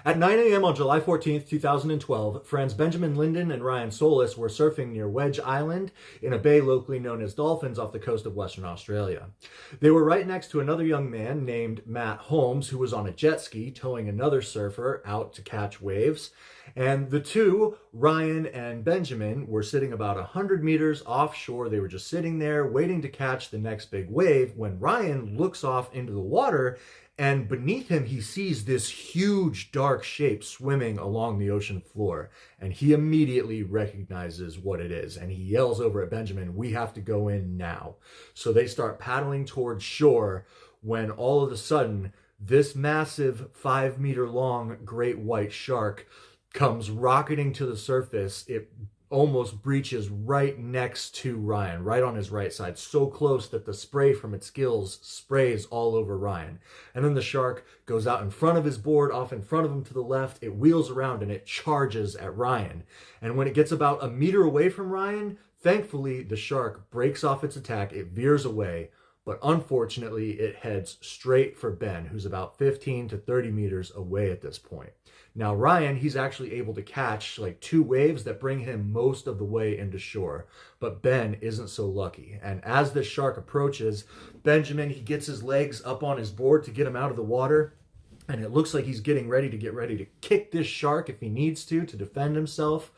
At 9 a.m. on July 14th, 2012, friends Benjamin Linden and Ryan Solis were surfing near Wedge Island in a bay locally known as Dolphins off the coast of Western Australia. They were right next to another young man named Matt Holmes, who was on a jet ski towing another surfer out to catch waves. And the two, Ryan and Benjamin, were sitting about 100 meters offshore. They were just sitting there waiting to catch the next big wave when Ryan looks off into the water, and beneath him he sees this huge dark shape swimming along the ocean floor, and he immediately recognizes what it is, and he yells over at Benjamin, "We have to go in now." So they start paddling towards shore when all of a sudden this massive 5-meter long great white shark comes rocketing to the surface. It almost breaches right next to Ryan, right on his right side, so close that the spray from its gills sprays all over Ryan. And then the shark goes out in front of his board, off in front of him to the left. It wheels around and it charges at Ryan. And when it gets about a meter away from Ryan, thankfully the shark breaks off its attack. It veers away, but unfortunately it heads straight for Ben, who's about 15 to 30 meters away at this point. Now Ryan, he's actually able to catch like 2 waves that bring him most of the way into shore, but Ben isn't so lucky. And as this shark approaches, Benjamin, he gets his legs up on his board to get him out of the water, and it looks like he's getting ready to kick this shark if he needs to defend himself.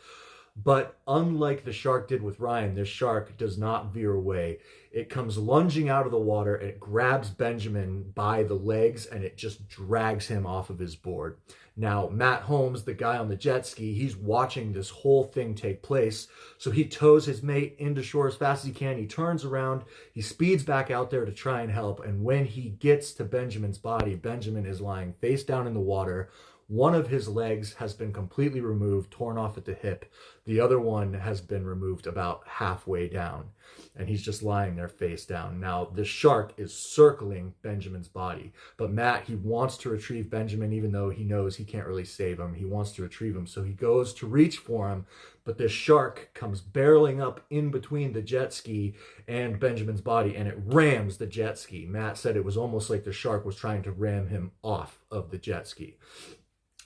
But unlike the shark did with Ryan, this shark does not veer away. It comes lunging out of the water, and it grabs Benjamin by the legs, and it just drags him off of his board. Now, Matt Holmes, the guy on the jet ski, he's watching this whole thing take place. So he tows his mate into shore as fast as he can. He turns around, he speeds back out there to try and help. And when he gets to Benjamin's body, Benjamin is lying face down in the water. One of his legs has been completely removed, torn off at the hip. The other one has been removed about halfway down, and he's just lying there face down. Now, the shark is circling Benjamin's body, but Matt, he wants to retrieve Benjamin, even though he knows he can't really save him. He wants to retrieve him, so he goes to reach for him, but this shark comes barreling up in between the jet ski and Benjamin's body, and it rams the jet ski. Matt said it was almost like the shark was trying to ram him off of the jet ski.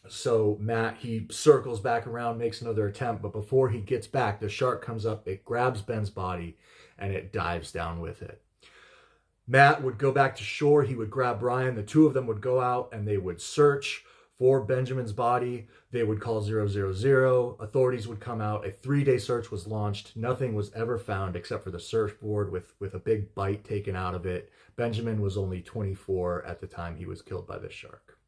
So Matt, he circles back around, makes another attempt, but before he gets back, the shark comes up, it grabs Ben's body, and it dives down with it. Matt would go back to shore, he would grab Ryan, the two of them would go out, and they would search for Benjamin's body. They would call 000, authorities would come out, a 3-day search was launched, nothing was ever found except for the surfboard with a big bite taken out of it. Benjamin was only 24 at the time he was killed by this shark.